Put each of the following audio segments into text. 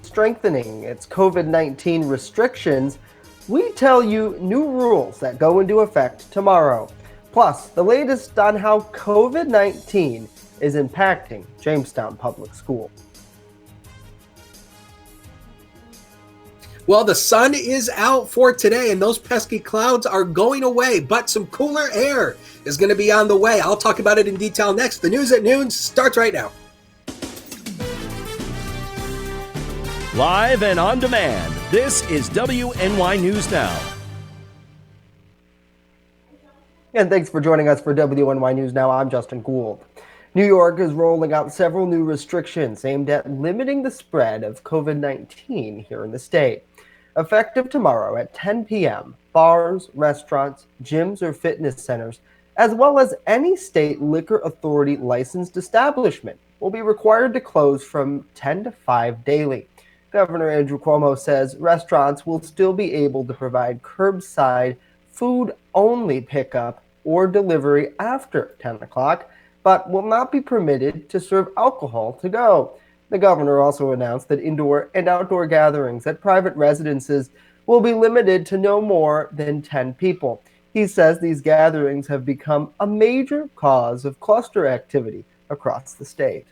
Strengthening its COVID-19 restrictions, we tell you new rules that go into effect tomorrow. Plus, the latest on how COVID-19 is impacting Jamestown Public School. Well, the sun is out for today and those pesky clouds are going away, but some cooler air is going to be on the way. I'll talk about it in detail next. The News at Noon starts right now. Live and on demand, this is WNY News Now. And thanks for joining us for WNY News Now. I'm Justin Gould. New York is rolling out several new restrictions aimed at limiting the spread of COVID-19 here in the state. Effective tomorrow at 10 p.m., bars, restaurants, gyms, or fitness centers, as well as any state liquor authority licensed establishment, will be required to close from 10 to 5 daily. Governor Andrew Cuomo says restaurants will still be able to provide curbside food-only pickup or delivery after 10 o'clock, but will not be permitted to serve alcohol to go. The governor also announced that indoor and outdoor gatherings at private residences will be limited to no more than 10 people. He says these gatherings have become a major cause of cluster activity across the state.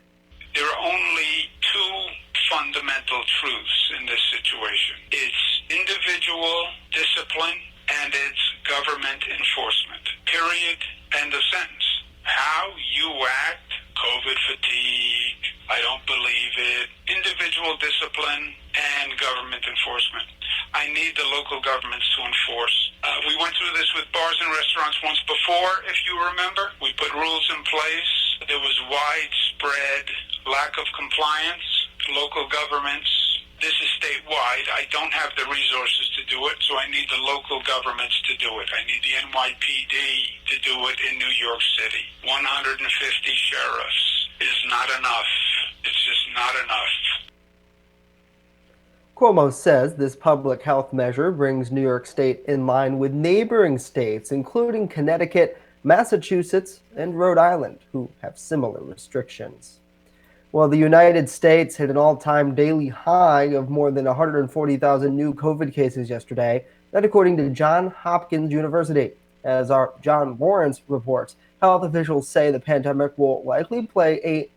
There are only two fundamental truths in this situation. It's individual discipline and it's government enforcement. Period. End of sentence. How you act, COVID fatigue, I don't believe it, individual discipline and government enforcement. I need the local governments to enforce. We went through this with bars and restaurants once before, if you remember. We put rules in place. There was widespread lack of compliance. Local governments, this is statewide. I don't have the resources to do it, so I need the local governments to do it. I need the NYPD to do it in New York City. 150 sheriffs is not enough. It's just not enough. Cuomo says this public health measure brings New York State in line with neighboring states, including Connecticut, Massachusetts, and Rhode Island, who have similar restrictions. Well, the United States hit an all-time daily high of more than 140,000 new COVID cases yesterday, that according to Johns Hopkins University. As our John Lawrence reports, health officials say the pandemic will likely play a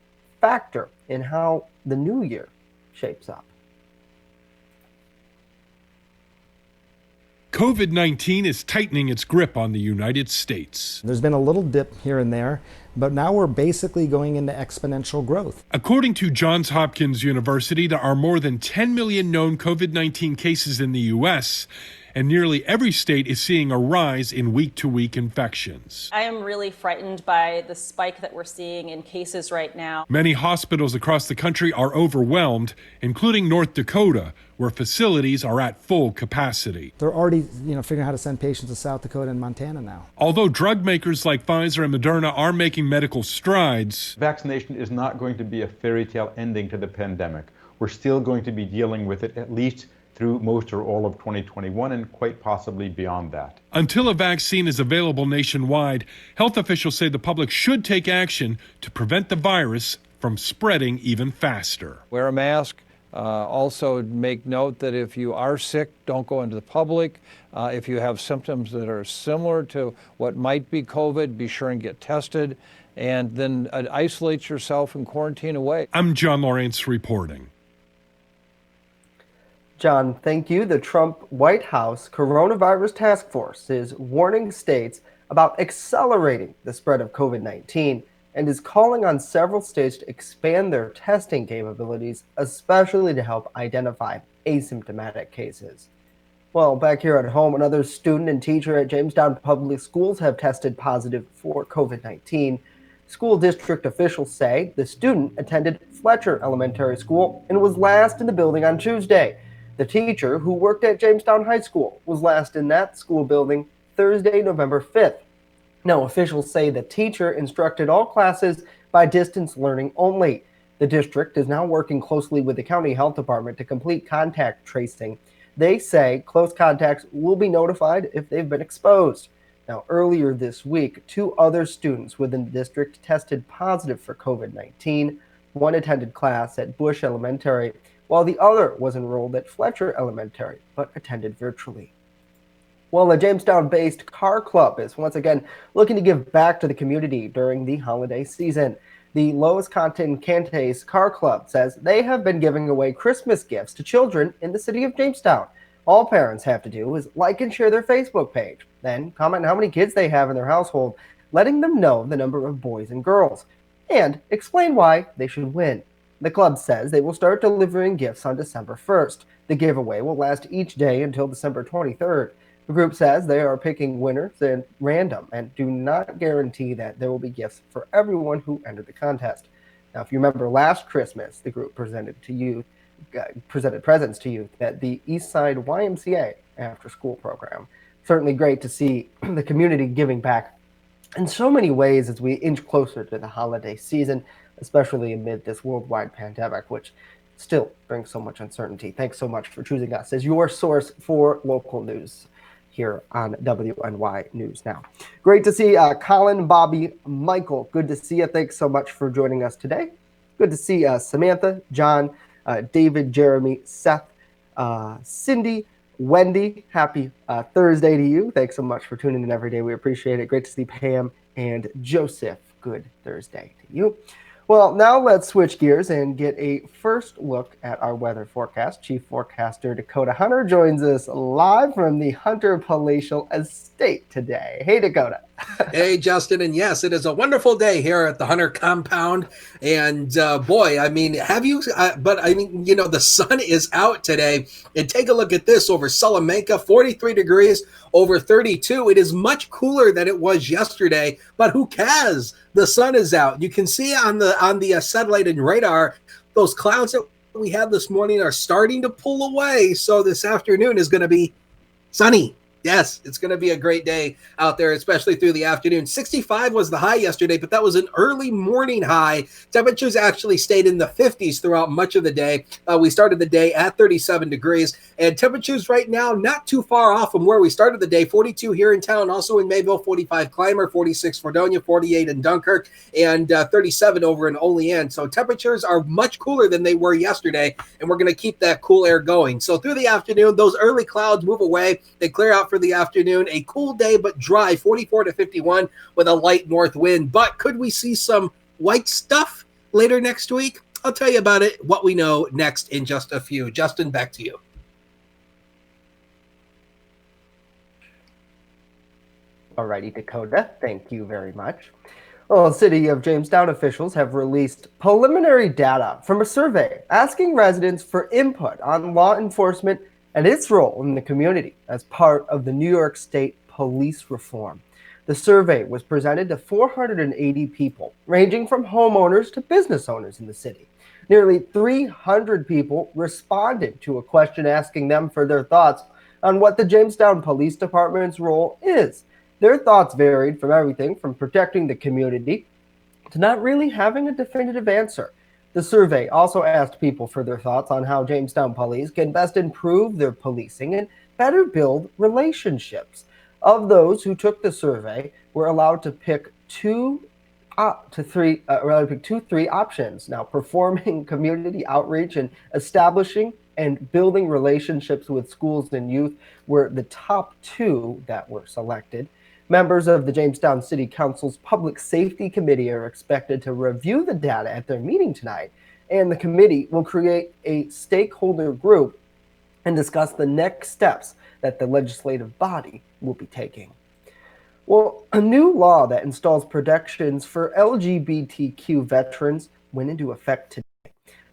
factor in how the new year shapes up. COVID-19 is tightening its grip on the United States. There's been a little dip here and there, but now we're basically going into exponential growth. According to Johns Hopkins University, there are more than 10 million known COVID-19 cases in the U.S., and nearly every state is seeing a rise in week-to-week infections. I am really frightened by the spike that we're seeing in cases right now. Many hospitals across the country are overwhelmed, including North Dakota, where facilities are at full capacity. They're already, figuring out how to send patients to South Dakota and Montana now. Although drug makers like Pfizer and Moderna are making medical strides, vaccination is not going to be a fairy tale ending to the pandemic. We're still going to be dealing with it at least through most or all of 2021 and quite possibly beyond that. Until a vaccine is available nationwide, health officials say the public should take action to prevent the virus from spreading even faster. Wear a mask. Also make note that if you are sick, don't go into the public. If you have symptoms that are similar to what might be COVID, be sure and get tested, and then isolate yourself and quarantine away. I'm John Lawrence reporting. John, thank you. The Trump White House Coronavirus Task Force is warning states about accelerating the spread of COVID-19 and is calling on several states to expand their testing capabilities, especially to help identify asymptomatic cases. Well, back here at home, another student and teacher at Jamestown Public Schools have tested positive for COVID-19. School district officials say the student attended Fletcher Elementary School and was last in the building on Tuesday. The teacher, who worked at Jamestown High School, was last in that school building Thursday, November 5th. Now, officials say the teacher instructed all classes by distance learning only. The district is now working closely with the county health department to complete contact tracing. They say close contacts will be notified if they've been exposed. Now, earlier this week, 2 other students within the district tested positive for COVID-19. One attended class at Bush Elementary, while the other was enrolled at Fletcher Elementary, but attended virtually. Well, a Jamestown-based car club is once again looking to give back to the community during the holiday season. The Lois Contin Cantes Car Club says they have been giving away Christmas gifts to children in the city of Jamestown. All parents have to do is like and share their Facebook page, then comment how many kids they have in their household, letting them know the number of boys and girls, and explain why they should win. The club says they will start delivering gifts on December 1st. The giveaway will last each day until December 23rd. The group says they are picking winners at random and do not guarantee that there will be gifts for everyone who entered the contest. Now, if you remember last Christmas, the group presented presents to youth at the Eastside YMCA after-school program. Certainly great to see the community giving back in so many ways as we inch closer to the holiday season, especially amid this worldwide pandemic, which still brings so much uncertainty. Thanks so much for choosing us as your source for local news here on WNY News Now. Great to see Colin, Bobby, Michael. Good to see you. Thanks so much for joining us today. Good to see Samantha, John, David, Jeremy, Seth, Cindy, Wendy. Happy Thursday to you. Thanks so much for tuning in every day. We appreciate it. Great to see Pam and Joseph. Good Thursday to you. Well, now let's switch gears and get a first look at our weather forecast. Chief Forecaster Dakota Hunter joins us live from the Hunter Palatial Estate today. Hey, Dakota. Hey, Justin. And yes, it is a wonderful day here at the Hunter compound. And boy, I mean, the sun is out today. And take a look at this over Salamanca, 43 degrees over 32. It is much cooler than it was yesterday, but who cares? The sun is out. You can see on the satellite and radar, those clouds that we had this morning are starting to pull away. So this afternoon is going to be sunny. Yes, it's going to be a great day out there, especially through the afternoon. 65 was the high yesterday, but that was an early morning high. Temperatures actually stayed in the 50s throughout much of the day. We started the day at 37 degrees, and temperatures right now not too far off from where we started the day. 42 here in town, also in Mayville, 45 Clymer, 46 Fredonia, 48 in Dunkirk, and 37 over in Olean. So temperatures are much cooler than they were yesterday, and we're going to keep that cool air going. So through the afternoon, those early clouds move away. They clear out for the afternoon. A cool day but dry, 44 to 51 with a light north wind. But could we see some white stuff later next week? I'll tell you about it, what we know next in just a few. Justin, back to you. Alrighty, Dakota. Thank you very much. Well, City of Jamestown officials have released preliminary data from a survey asking residents for input on law enforcement and its role in the community as part of the New York State police reform. The survey was presented to 480 people, ranging from homeowners to business owners in the city. Nearly 300 people responded to a question asking them for their thoughts on what the Jamestown Police Department's role is. Their thoughts varied from everything from protecting the community to not really having a definitive answer. The survey also asked people for their thoughts on how Jamestown police can best improve their policing and better build relationships. Of those who took the survey, were allowed to pick two to three options. Now, performing community outreach and establishing and building relationships with schools and youth were the top two that were selected. Members of the Jamestown City Council's Public Safety Committee are expected to review the data at their meeting tonight, and the committee will create a stakeholder group and discuss the next steps that the legislative body will be taking. Well, a new law that installs protections for LGBTQ veterans went into effect today.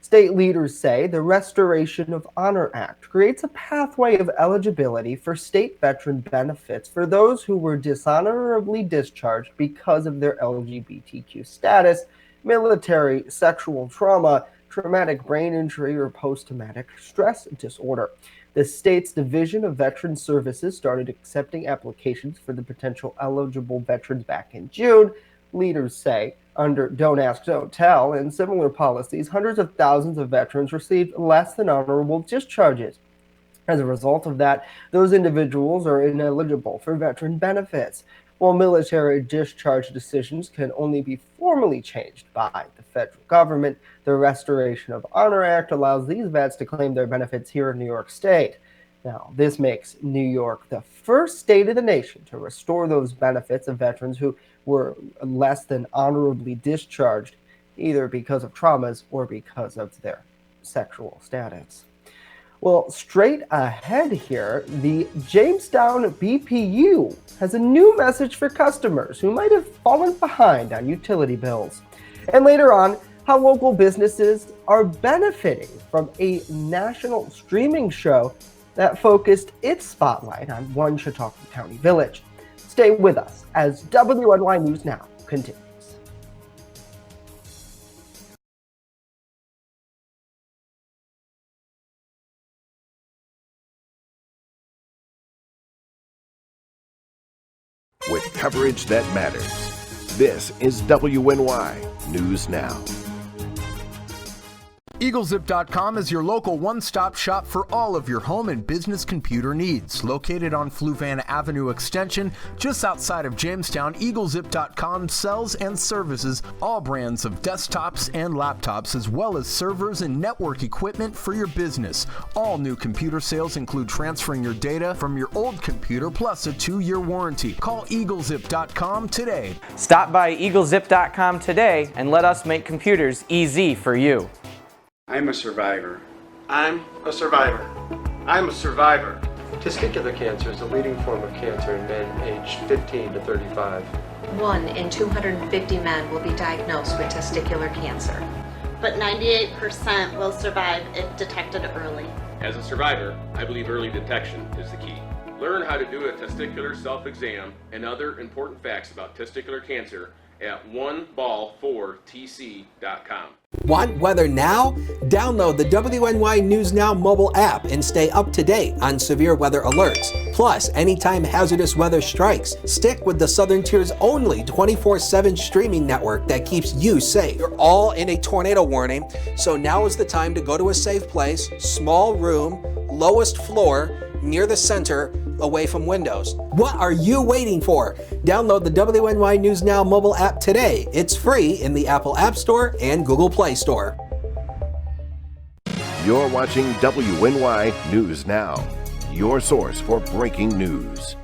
State leaders say the Restoration of Honor Act creates a pathway of eligibility for state veteran benefits for those who were dishonorably discharged because of their LGBTQ status, military, sexual trauma, traumatic brain injury, or post-traumatic stress disorder. The state's Division of Veteran Services started accepting applications for the potential eligible veterans back in June, Leaders say under Don't Ask, Don't Tell and similar policies, hundreds of thousands of veterans received less than honorable discharges. As a result of that, those individuals are ineligible for veteran benefits. While military discharge decisions can only be formally changed by the federal government, the Restoration of Honor Act allows these vets to claim their benefits here in New York State. Now, this makes New York the first state in the nation to restore those benefits of veterans who were less than honorably discharged, either because of traumas or because of their sexual status. Well, straight ahead here, the Jamestown BPU has a new message for customers who might have fallen behind on utility bills. And later on, how local businesses are benefiting from a national streaming show that focused its spotlight on one Chautauqua County village. Stay with us as WNY News Now continues. With coverage that matters. This is WNY News Now. EagleZip.com is your local one-stop shop for all of your home and business computer needs. Located on Fluvan Avenue Extension, just outside of Jamestown, EagleZip.com sells and services all brands of desktops and laptops, as well as servers and network equipment for your business. All new computer sales include transferring your data from your old computer plus a 2-year warranty. Call EagleZip.com today. Stop by EagleZip.com today and let us make computers easy for you. I'm a survivor. I'm a survivor. I'm a survivor. Testicular cancer is the leading form of cancer in men aged 15 to 35. 1 in 250 men will be diagnosed with testicular cancer. But 98% will survive if detected early. As a survivor, I believe early detection is the key. Learn how to do a testicular self-exam and other important facts about testicular cancer at oneball4tc.com. Want weather now? Download the WNY News Now mobile app and stay up to date on severe weather alerts. Plus, anytime hazardous weather strikes, stick with the Southern Tier's only 24/7 streaming network that keeps you safe. You're all in a tornado warning, so now is the time to go to a safe place, small room, lowest floor, near the center, away from windows. What are you waiting for? Download the WNY News Now mobile app today. It's free in the Apple App Store and Google Play Store. You're watching WNY News Now, your source for breaking news.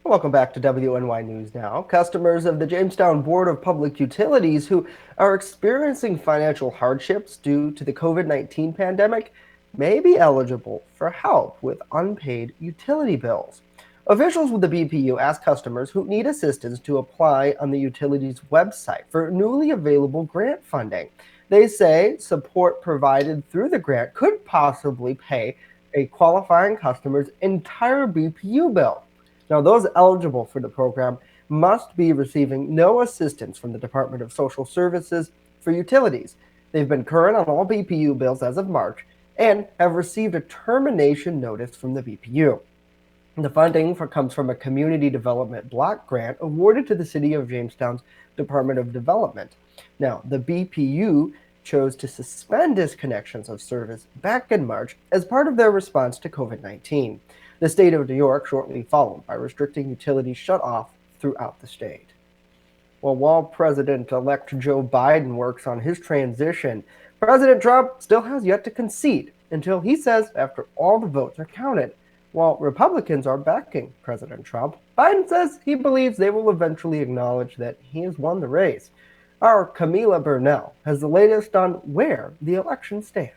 Welcome back to WNY News Now. Customers of the Jamestown Board of Public Utilities who are experiencing financial hardships due to the COVID-19 pandemic may be eligible for help with unpaid utility bills. Officials with the BPU asked customers who need assistance to apply on the utility's website for newly available grant funding. They say support provided through the grant could possibly pay a qualifying customer's entire BPU bill. Now, those eligible for the program must be receiving no assistance from the Department of Social Services for utilities. They've been current on all BPU bills as of March and have received a termination notice from the BPU. The funding comes from a community development block grant awarded to the City of Jamestown's Department of Development. Now, the BPU chose to suspend disconnections of service back in March as part of their response to COVID-19. The state of New York shortly followed by restricting utility shut-off throughout the state. Well, while President-elect Joe Biden works on his transition, President Trump still has yet to concede until he says after all the votes are counted. While Republicans are backing President Trump, Biden says he believes they will eventually acknowledge that he has won the race. Our Camila Burnell has the latest on where the election stands.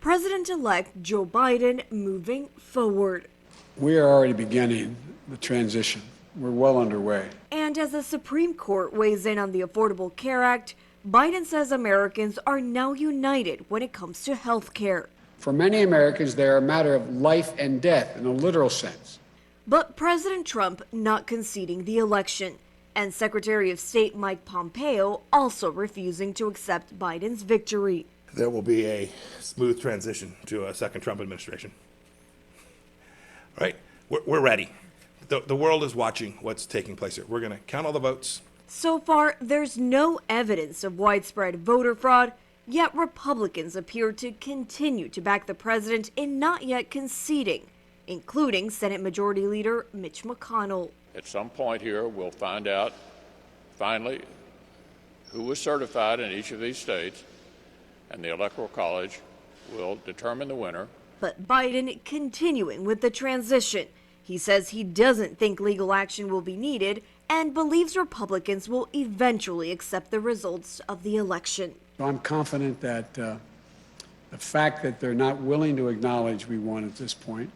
President-elect Joe Biden moving forward. We are already beginning the transition. We're well underway. And as the Supreme Court weighs in on the Affordable Care Act, Biden says Americans are now united when it comes to health care. For many Americans, they are a matter of life and death in a literal sense. But President Trump not conceding the election, and Secretary of State Mike Pompeo also refusing to accept Biden's victory. There will be a smooth transition to a second Trump administration. Right? We're ready. the world is watching what's taking place here. We're going to count all the votes. So far, there's no evidence of widespread voter fraud, yet Republicans appear to continue to back the president in not yet conceding, including Senate Majority Leader Mitch McConnell. At some point here, we'll find out, finally, who was certified in each of these states, and the Electoral College will determine the winner. But Biden continuing with the transition. He says he doesn't think legal action will be needed and believes Republicans will eventually accept the results of the election. I'm confident that the fact that they're not willing to acknowledge we won at this point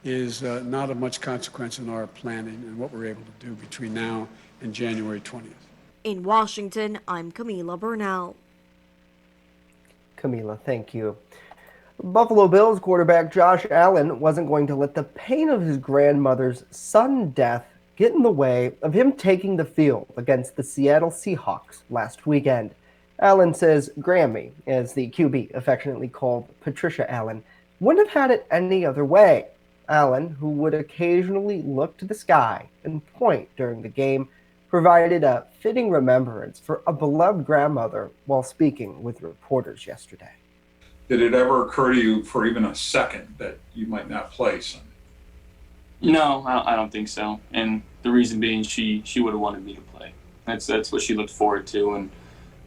is not of much consequence in our planning and what we're able to do between now and January 20th. In Washington, I'm Camila Bernal. Camila, thank you. Buffalo Bills quarterback Josh Allen wasn't going to let the pain of his grandmother's sudden death get in the way of him taking the field against the Seattle Seahawks last weekend. Allen says Grammy, as the QB affectionately called Patricia Allen, wouldn't have had it any other way. Allen, who would occasionally look to the sky and point during the game, provided a fitting remembrance for a beloved grandmother while speaking with reporters yesterday. Did it ever occur to you for even a second that you might not play Sunday? No, I don't think so. And the reason being, she would have wanted me to play. That's what she looked forward to, and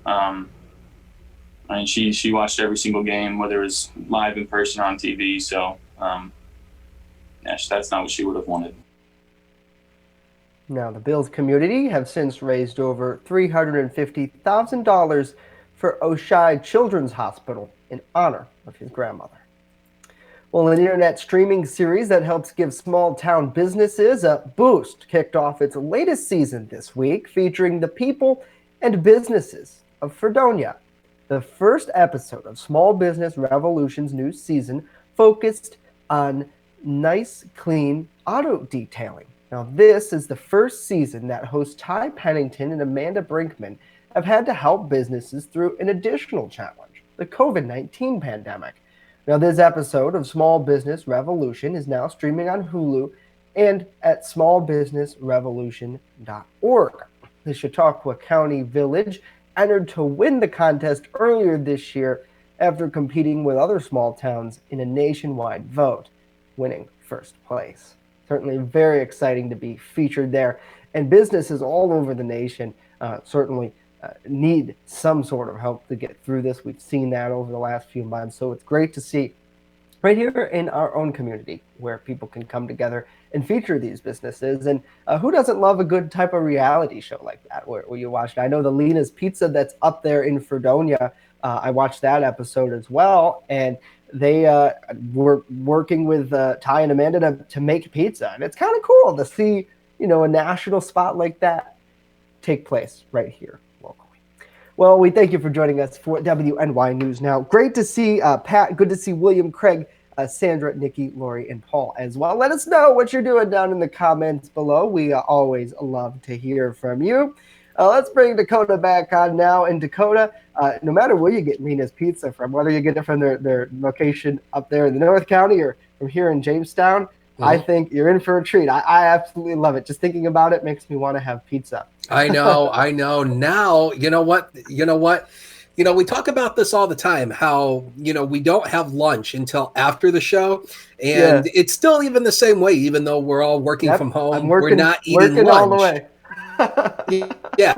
I mean, she watched every single game, whether it was live in person or on TV. So that's not what she would have wanted. Now, the Bills community have since raised over $350,000 for Oshai Children's Hospital in honor of his grandmother. Well, an internet streaming series that helps give small-town businesses a boost kicked off its latest season this week, featuring the people and businesses of Fredonia. The first episode of Small Business Revolution's new season focused on nice, clean auto detailing. Now, this is the first season that hosts Ty Pennington and Amanda Brinkman have had to help businesses through an additional challenge, the COVID-19 pandemic. Now, this episode of Small Business Revolution is now streaming on Hulu and at smallbusinessrevolution.org. The Chautauqua County Village entered to win the contest earlier this year after competing with other small towns in a nationwide vote, winning first place. Certainly very exciting to be featured there. And businesses all over the nation certainly need some sort of help to get through this. We've seen that over the last few months. So it's great to see right here in our own community where people can come together and feature these businesses. And who doesn't love a good type of reality show like that where you watch it? I know the Lena's Pizza that's up there in Fredonia, I watched that episode as well. And they were working with Ty and Amanda to make pizza. And it's kind of cool to see, a national spot like that take place right here locally. Well, we thank you for joining us for WNY News Now. Great to see Pat. Good to see William, Craig, Sandra, Nikki, Lori, and Paul as well. Let us know what you're doing down in the comments below. We always love to hear from you. Let's bring Dakota back on now. And Dakota, no matter where you get Lena's Pizza from, whether you get it from their location up there in the North County or from here in Jamestown, I think you're in for a treat. I absolutely love it. Just thinking about it makes me want to have pizza. I know. Now, you know what? We talk about this all the time, how, we don't have lunch until after the show. And it's still even the same way, even though we're all working from home. We're not eating lunch. All the way. Yeah.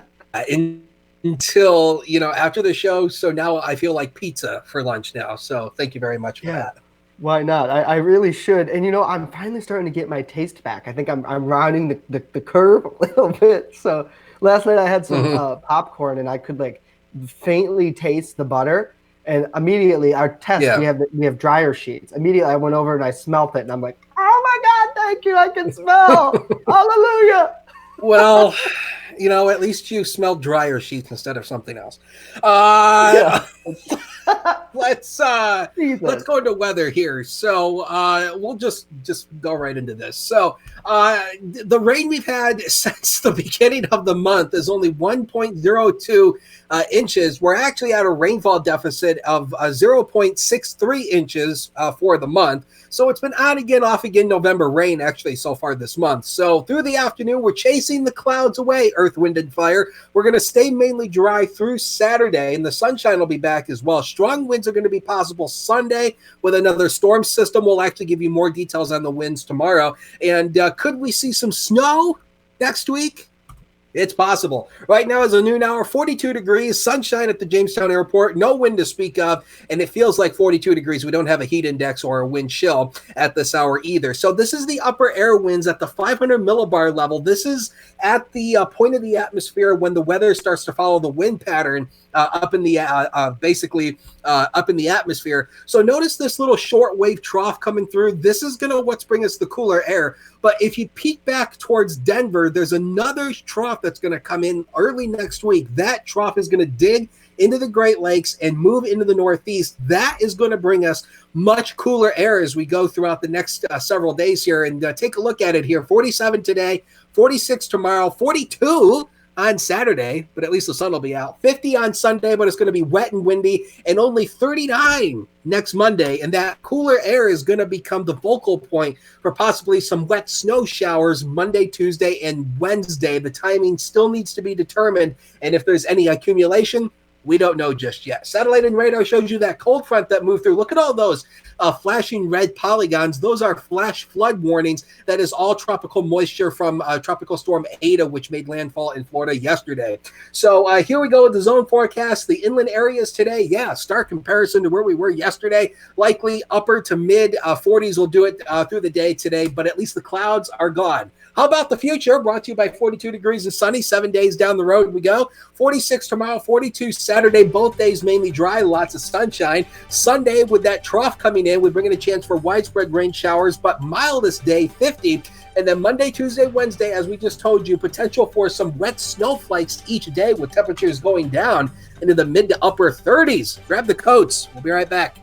Until, after the show. So now I feel like pizza for lunch now. So thank you very much for that. Why not? I really should. And, I'm finally starting to get my taste back. I think I'm rounding the curve a little bit. So last night I had some popcorn and I could faintly taste the butter. And immediately our test, we have dryer sheets. Immediately I went over and I smelt it and I'm like, oh my God, thank you. I can smell. Hallelujah. Well, at least you smelled dryer sheets instead of something else. let's go into weather here. So we'll just go right into this. So the rain we've had since the beginning of the month is only 1.02 inches. We're actually at a rainfall deficit of 0.63 inches for the month. So it's been on again, off again November rain actually so far this month. So through the afternoon, we're chasing the clouds away, earth, wind, and fire. We're going to stay mainly dry through Saturday, and the sunshine will be back as well. Strong winds are going to be possible Sunday with another storm system. We'll actually give you more details on the winds tomorrow. And could we see some snow next week? It's possible. Right now is a noon hour, 42 degrees, sunshine at the Jamestown airport, no wind to speak of, and it feels like 42 degrees. We don't have a heat index or a wind chill at this hour either. So this is the upper air winds at the 500 millibar level. This is at the point of the atmosphere when the weather starts to follow the wind pattern up in the up in the atmosphere. So notice this little short wave trough coming through. This is what's bring us the cooler air. But if you peek back towards Denver, there's another trough that's going to come in early next week. That trough is going to dig into the Great Lakes and move into the Northeast. That is going to bring us much cooler air as we go throughout the next several days here. And take a look at it here. 47 today, 46 tomorrow, 42 on Saturday, but at least the sun will be out. 50 on Sunday, but it's going to be wet and windy, and only 39 next Monday. And that cooler air is going to become the focal point for possibly some wet snow showers Monday, Tuesday, and Wednesday. The timing still needs to be determined, and if there's any accumulation, we don't know just yet. Satellite and radar shows you that cold front that moved through. Look at all those flashing red polygons. Those are flash flood warnings. That is all tropical moisture from Tropical Storm Ada, which made landfall in Florida yesterday. So here we go with the zone forecast. The inland areas today, stark comparison to where we were yesterday. Likely upper to mid 40s will do it through the day today, but at least the clouds are gone. How about the future? Brought to you by 42 degrees and sunny. 7 days down the road we go. 46 tomorrow, 42 Saturday. Both days mainly dry, lots of sunshine. Sunday with that trough coming in, we bring in a chance for widespread rain showers, but mildest day, 50. And then Monday, Tuesday, Wednesday, as we just told you, potential for some wet snowflakes each day with temperatures going down into the mid to upper 30s. Grab the coats. We'll be right back.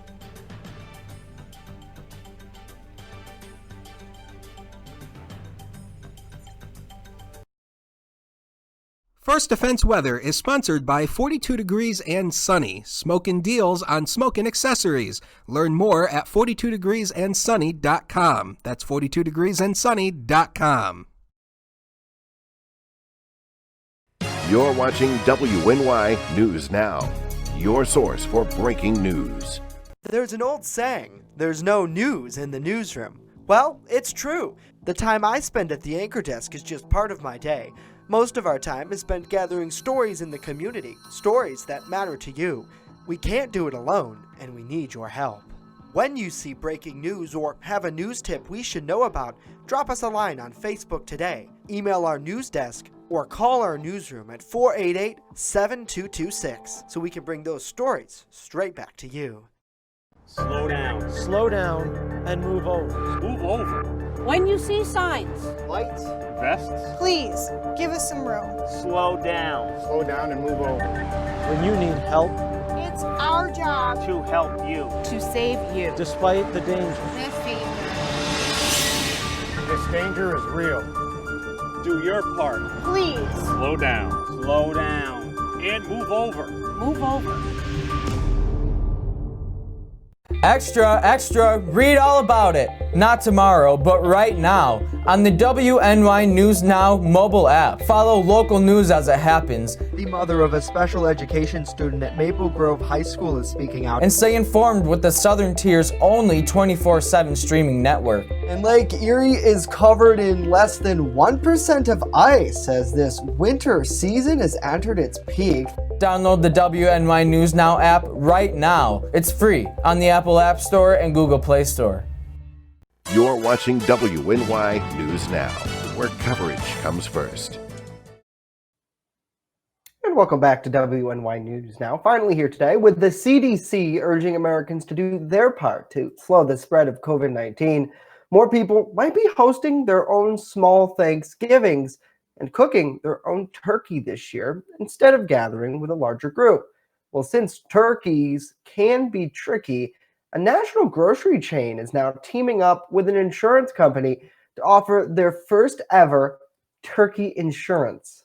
First Defense Weather is sponsored by 42 Degrees and Sunny, smokin' deals on smokin' accessories. Learn more at 42degreesandsunny.com. That's 42degreesandsunny.com. You're watching WNY News Now, your source for breaking news. There's an old saying, there's no news in the newsroom. Well, it's true. The time I spend at the anchor desk is just part of my day. Most of our time is spent gathering stories in the community, stories that matter to you. We can't do it alone, and we need your help. When you see breaking news or have a news tip we should know about, drop us a line on Facebook today, email our news desk, or call our newsroom at 488-7226 so we can bring those stories straight back to you. Slow down. Slow down and move over. Move over. When you see signs, Lights, vests, please give us some room. slow down. Slow down and move over. When you need help, It's our job To help you. to save you. despite the danger. this season. This danger is real. Do your part. Please. Slow down. Slow down. And move over. Move over. Extra, extra, read all about it. Not tomorrow, but right now on the WNY News Now mobile app. Follow local news as it happens. The mother of a special education student at Maple Grove High School is speaking out. And stay informed with the Southern Tier's only 24/7 streaming network. And Lake Erie is covered in less than 1% of ice as this winter season has entered its peak. Download the WNY News Now app right now. It's free on the Apple App Store and Google Play Store. You're watching WNY News Now, where coverage comes first. And welcome back to WNY News Now. Finally here today with the CDC urging Americans to do their part to slow the spread of COVID-19. More people might be hosting their own small Thanksgivings and cooking their own turkey this year instead of gathering with a larger group. Well, since turkeys can be tricky, a national grocery chain is now teaming up with an insurance company to offer their first ever turkey insurance.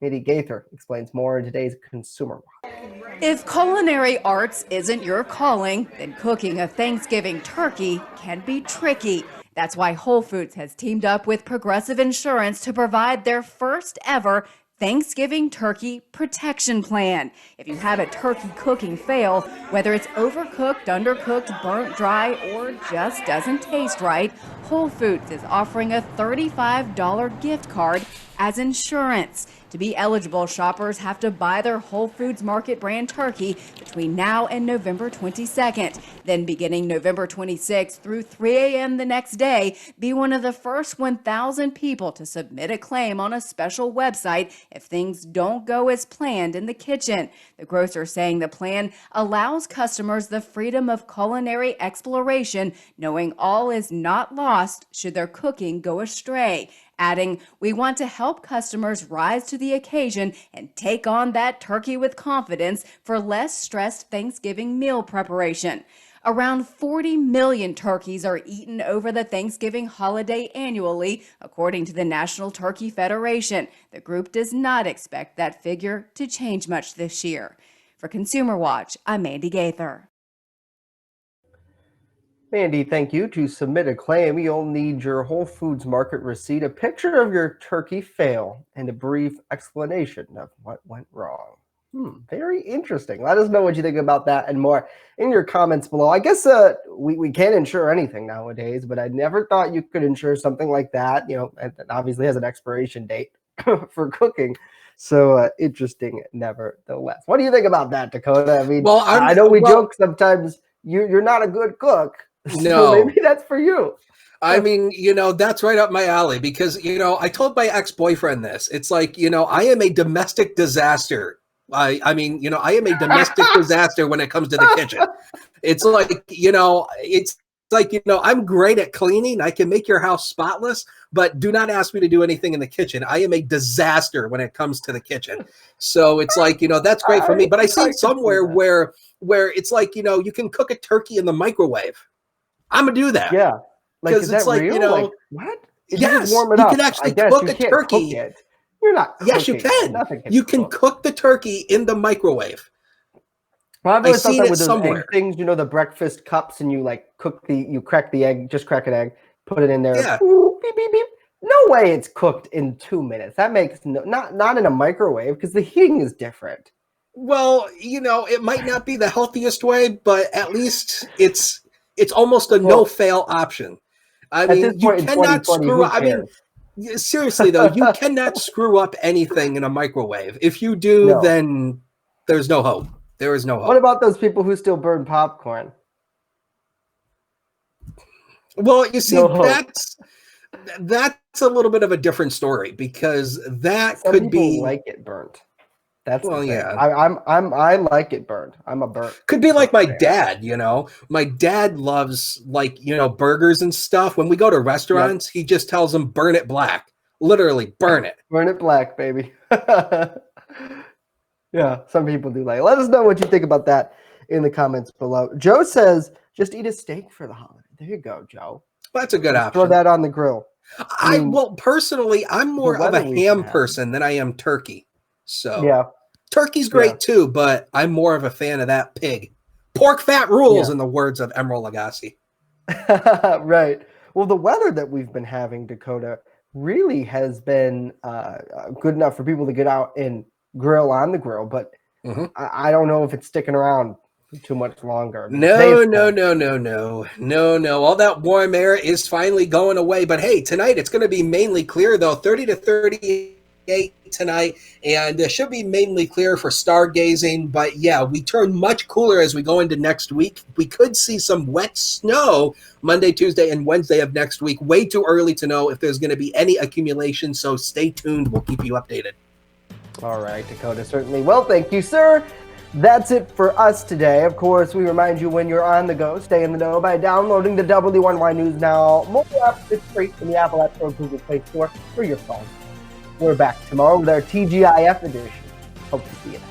Mitty Gaither explains more in today's Consumer Watch. If culinary arts isn't your calling, then cooking a Thanksgiving turkey can be tricky. That's why Whole Foods has teamed up with Progressive Insurance to provide their first ever Thanksgiving turkey protection plan. If you have a turkey cooking fail, whether it's overcooked, undercooked, burnt dry, or just doesn't taste right, Whole Foods is offering a $35 gift card as insurance. To be eligible, shoppers have to buy their Whole Foods Market brand turkey between now and November 22nd. Then beginning November 26th through 3 a.m. the next day, be one of the first 1,000 people to submit a claim on a special website if things don't go as planned in the kitchen. The grocer saying the plan allows customers the freedom of culinary exploration, knowing all is not lost should their cooking go astray. Adding, we want to help customers rise to the occasion and take on that turkey with confidence for less stressed Thanksgiving meal preparation. Around 40 million turkeys are eaten over the Thanksgiving holiday annually, according to the National Turkey Federation. The group does not expect that figure to change much this year. For Consumer Watch, I'm Mandy Gaither. Mandy, thank you. To submit a claim, you'll need your Whole Foods Market receipt, a picture of your turkey fail, and a brief explanation of what went wrong. Very interesting. Let us know what you think about that and more in your comments below. I guess we can't insure anything nowadays, but I never thought you could insure something like that. And it obviously has an expiration date for cooking. So interesting, nevertheless. What do you think about that, Dakota? I mean, I know we joke sometimes you're not a good cook. So No. maybe that's for you. I mean, that's right up my alley because, I told my ex-boyfriend this. It's like, I am a domestic disaster. I mean, I am a domestic disaster when it comes to the kitchen. It's like, I'm great at cleaning. I can make your house spotless, but do not ask me to do anything in the kitchen. I am a disaster when it comes to the kitchen. So it's like, that's great for me. But I see somewhere where it's like, you can cook a turkey in the microwave. I'm gonna do that. Yeah. Like, is that like, real? Like, what? If yes, you just warm it you up, can actually I guess cook you a can't turkey. Cook it. You're not cooking. Yes, you can. Nothing You can cook the turkey in the microwave. Well, I've always thought seen that it with those somewhere. egg things, the breakfast cups, and you crack the egg, just crack an egg, put it in there. Yeah. Ooh, beep, beep, beep. No way it's cooked in 2 minutes. That makes not in a microwave because the heating is different. Well, it might not be the healthiest way, but at least it's almost a no-fail option. I mean, this point you in cannot 2020, screw who up. I mean, seriously though, you cannot screw up anything in a microwave. If you do, then there's no hope. There is no hope. What about those people who still burn popcorn? Well, you see, that's a little bit of a different story because that Some could people be like it burnt. That's well, the thing. yeah. I like it burnt. I'm a burnt. Could be like my dad, My dad loves burgers and stuff. When we go to restaurants, he just tells them burn it black. Literally, burn it. Burn it black, baby. Yeah, some people do like it. Let us know what you think about that in the comments below. Joe says, just eat a steak for the holiday. There you go, Joe. Well, that's a good option. Throw that on the grill. Well, personally, I'm more of a ham person than I am turkey. So yeah, turkey's great too, but I'm more of a fan of that pig. Pork fat rules, in the words of Emeril Lagasse. Right. Well, the weather that we've been having, Dakota, really has been good enough for people to get out and grill on the grill, but I don't know if it's sticking around too much longer. No. All that warm air is finally going away. But hey, tonight it's going to be mainly clear, though. 30 to 38 tonight, and it should be mainly clear for stargazing. But yeah, we turn much cooler as we go into next week. We could see some wet snow Monday, Tuesday, and Wednesday of next week. Way too early to know if there's going to be any accumulation, so stay tuned. We'll keep you updated. All right, Dakota, certainly. Well, thank you, sir. That's it for us today. Of course, we remind you when you're on the go, stay in the know by downloading the WNY News Now mobile app. It's free in the Apple App Store, Google Play Store for your phone. We're back tomorrow with our TGIF edition. Hope to see you then.